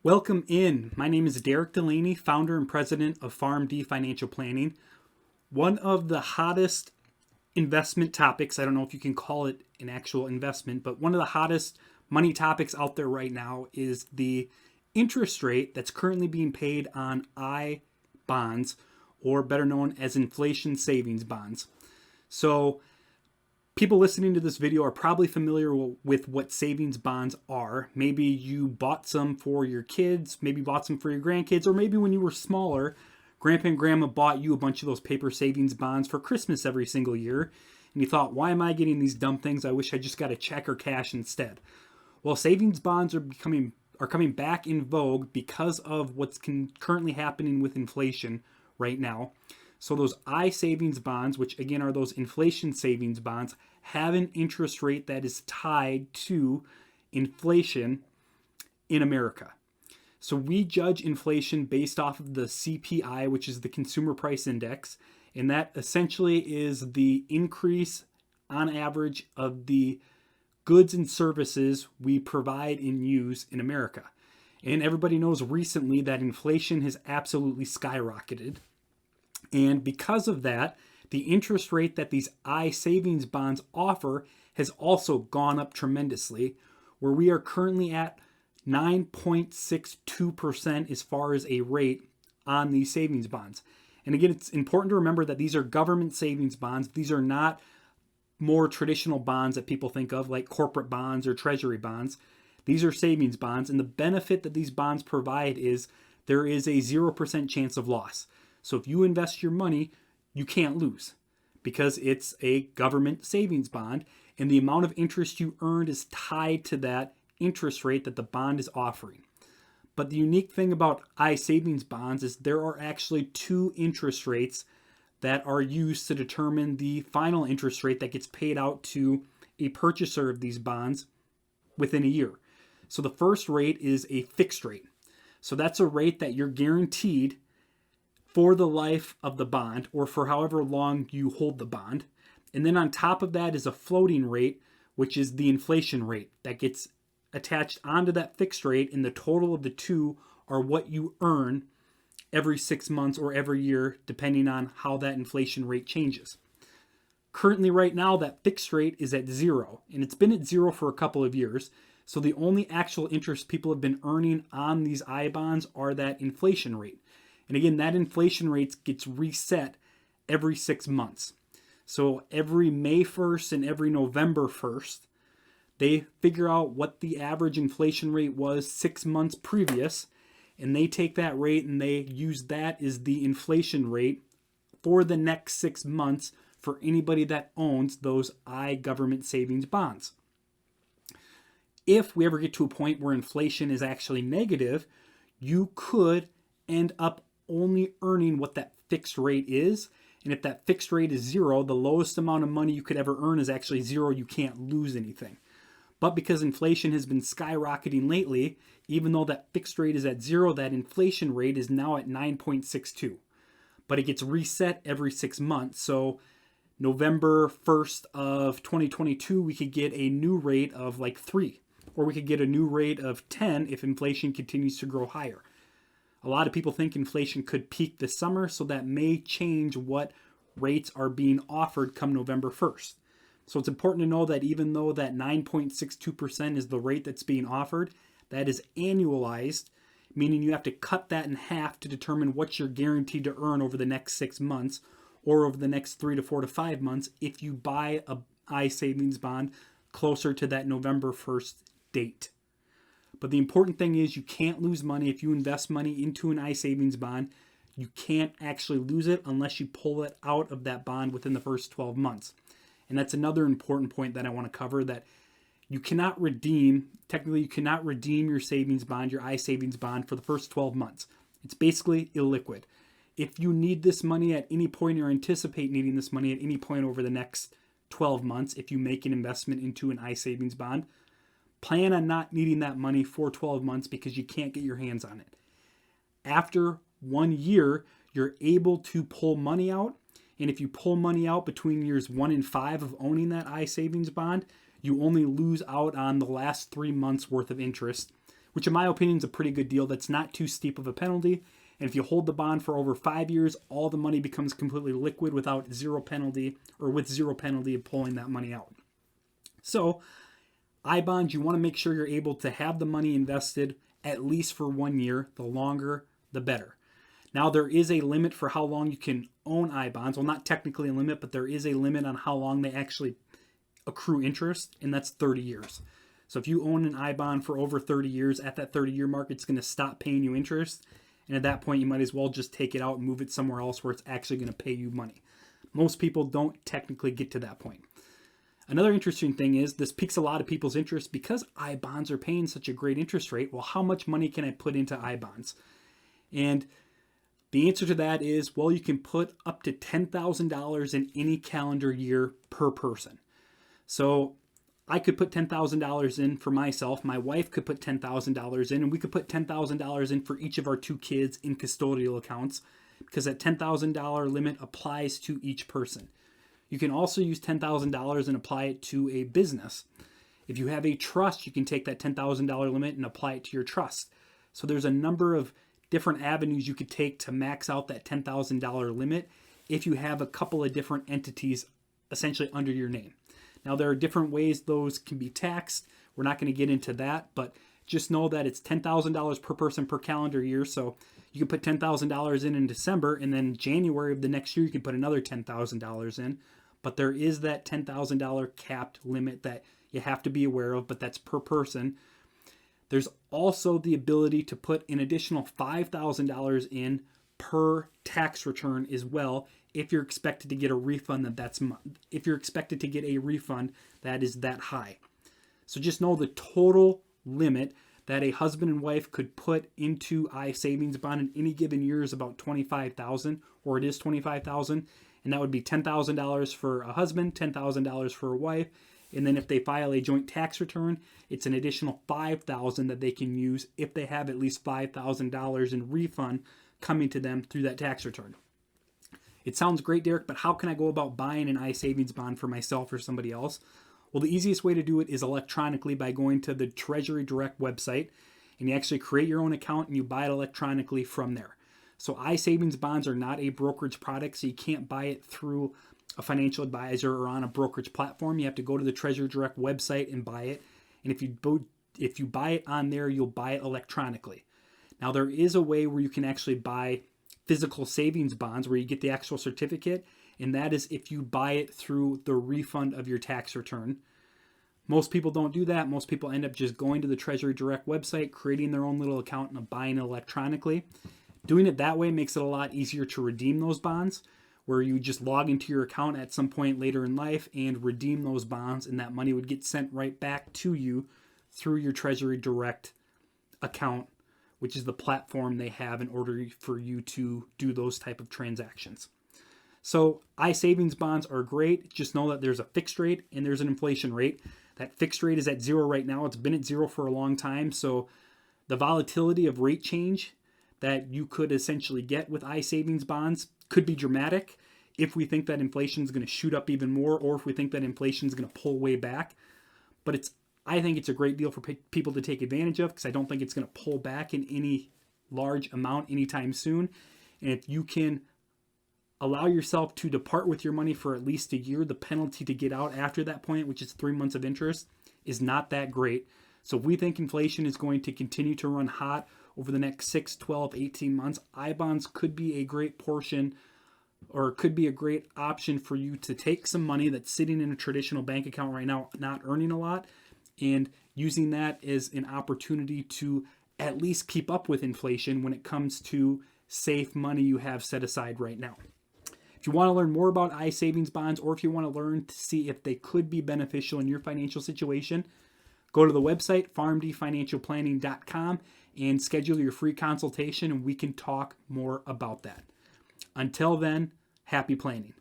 Welcome in. My name is Derek Delaney, founder and president of PharmD Financial Planning. One of the hottest investment topics, I don't know if you can call it an actual investment, but one of the hottest money topics out there right now is the interest rate that's currently being paid on I bonds, or better known as inflation savings bonds. So people listening to this video are probably familiar with what savings bonds are. Maybe you bought some for your kids, maybe bought some for your grandkids, or maybe when you were smaller, grandpa and grandma bought you a bunch of those paper savings bonds for Christmas every single year. And you thought, why am I getting these dumb things? I wish I just got a check or cash instead. Well, savings bonds are coming back in vogue because of what's currently happening with inflation right now. So those I savings bonds, which again are those inflation savings bonds, have an interest rate that is tied to inflation in America. So we judge inflation based off of the CPI, which is the Consumer Price Index, and that essentially is the increase on average of the goods and services we provide and use in America. And everybody knows recently that inflation has absolutely skyrocketed. And because of that, the interest rate that these I savings bonds offer has also gone up tremendously, where we are currently at 9.62% as far as a rate on these savings bonds. And again, it's important to remember that these are government savings bonds. These are not more traditional bonds that people think of, like corporate bonds or treasury bonds. These are savings bonds, and the benefit that these bonds provide is there is a 0% chance of loss. So if you invest your money, you can't lose because it's a government savings bond, and the amount of interest you earned is tied to that interest rate that the bond is offering. But the unique thing about I savings bonds is there are actually two interest rates that are used to determine the final interest rate that gets paid out to a purchaser of these bonds within a year. So the first rate is a fixed rate. So that's a rate that you're guaranteed for the life of the bond, or for however long you hold the bond. And then on top of that is a floating rate, which is the inflation rate that gets attached onto that fixed rate, and the total of the two are what you earn every 6 months or every year, depending on how that inflation rate changes. Currently, right now, that fixed rate is at zero, and it's been at zero for a couple of years. So the only actual interest people have been earning on these I bonds are that inflation rate. And again, that inflation rate gets reset every 6 months. So every May 1st and every November 1st, they figure out what the average inflation rate was 6 months previous, and they take that rate and they use that as the inflation rate for the next 6 months for anybody that owns those I government savings bonds. If we ever get to a point where inflation is actually negative, you could end up only earning what that fixed rate is. And if that fixed rate is zero, the lowest amount of money you could ever earn is actually zero. You can't lose anything. But because inflation has been skyrocketing lately, even though that fixed rate is at zero, that inflation rate is now at 9.62. But it gets reset every 6 months. So November 1st of 2022, we could get a new rate of like 3. Or we could get a new rate of 10 if inflation continues to grow higher. A lot of people think inflation could peak this summer, so that may change what rates are being offered come November 1st. So it's important to know that even though that 9.62% is the rate that's being offered, that is annualized, meaning you have to cut that in half to determine what you're guaranteed to earn over the next 6 months or over the next 3 to 4 to 5 months if you buy a I savings bond closer to that November 1st date. But the important thing is you can't lose money if you invest money into an I savings bond. You can't actually lose it unless you pull it out of that bond within the first 12 months. And that's another important point that I want to cover, that you cannot redeem your savings bond, your I savings bond, for the first 12 months. It's basically illiquid. If you need this money at any point or anticipate needing this money at any point over the next 12 months, if you make an investment into an I savings bond, plan on not needing that money for 12 months because you can't get your hands on it. After 1 year, you're able to pull money out. And if you pull money out between years 1 and 5 of owning that I savings bond, you only lose out on the last 3 months worth of interest, which in my opinion is a pretty good deal. That's not too steep of a penalty. And if you hold the bond for over 5 years, all the money becomes completely liquid without zero penalty, or with zero penalty of pulling that money out. So I-bonds, you want to make sure you're able to have the money invested at least for 1 year. The longer, the better. Now, there is a limit for how long you can own I-bonds. Well, not technically a limit, but there is a limit on how long they actually accrue interest, and that's 30 years. So if you own an I-bond for over 30 years, at that 30-year mark, it's going to stop paying you interest. And at that point, you might as well just take it out and move it somewhere else where it's actually going to pay you money. Most people don't technically get to that point. Another interesting thing is this piques a lot of people's interest because I-bonds are paying such a great interest rate. Well, how much money can I put into I-bonds? And the answer to that is, well, you can put up to $10,000 in any calendar year per person. So I could put $10,000 in for myself. My wife could put $10,000 in, and we could put $10,000 in for each of our 2 kids in custodial accounts because that $10,000 limit applies to each person. You can also use $10,000 and apply it to a business. If you have a trust, you can take that $10,000 limit and apply it to your trust. So there's a number of different avenues you could take to max out that $10,000 limit if you have a couple of different entities essentially under your name. Now, there are different ways those can be taxed. We're not going to get into that, but just know that it's $10,000 per person per calendar year. So you can put $10,000 in December, and then January of the next year, you can put another $10,000 in. But there is that $10,000 capped limit that you have to be aware of, but that's per person. There's also the ability to put an additional $5,000 in per tax return as well if you're expected to get a refund if you're expected to get a refund that is that high. So just know the total limit that a husband and wife could put into savings bond in any given year is about $25,000, or it is $25,000, and that would be $10,000 for a husband, $10,000 for a wife, and then if they file a joint tax return, it's an additional $5,000 that they can use if they have at least $5,000 in refund coming to them through that tax return. It sounds great, Derek, but how can I go about buying an iSavings bond for myself or somebody else? Well, the easiest way to do it is electronically by going to the Treasury Direct website, and you actually create your own account and you buy it electronically from there. So iSavings bonds are not a brokerage product, so you can't buy it through a financial advisor or on a brokerage platform. You have to go to the Treasury Direct website and buy it. And if you buy it on there, you'll buy it electronically. Now, there is a way where you can actually buy physical savings bonds where you get the actual certificate, and that is if you buy it through the refund of your tax return. Most people don't do that. Most people end up just going to the Treasury Direct website, creating their own little account and buying it electronically. Doing it that way makes it a lot easier to redeem those bonds, where you just log into your account at some point later in life and redeem those bonds, and that money would get sent right back to you through your Treasury Direct account, which is the platform they have in order for you to do those type of transactions. So iSavings bonds are great. Just know that there's a fixed rate and there's an inflation rate. That fixed rate is at 0 right now. It's been at 0 for a long time. So the volatility of rate change that you could essentially get with iSavings bonds could be dramatic if we think that inflation is going to shoot up even more, or if we think that inflation is going to pull way back. But I think it's a great deal for people to take advantage of, because I don't think it's going to pull back in any large amount anytime soon. And if you can allow yourself to depart with your money for at least a year, the penalty to get out after that point, which is 3 months of interest, is not that great. So if we think inflation is going to continue to run hot over the next 6, 12, 18 months, I-bonds could be a great portion, or could be a great option for you to take some money that's sitting in a traditional bank account right now, not earning a lot, and using that as an opportunity to at least keep up with inflation when it comes to safe money you have set aside right now. If you want to learn more about iSavings bonds, or if you want to learn to see if they could be beneficial in your financial situation, go to the website, farmdfinancialplanning.com, and schedule your free consultation, and we can talk more about that. Until then, happy planning.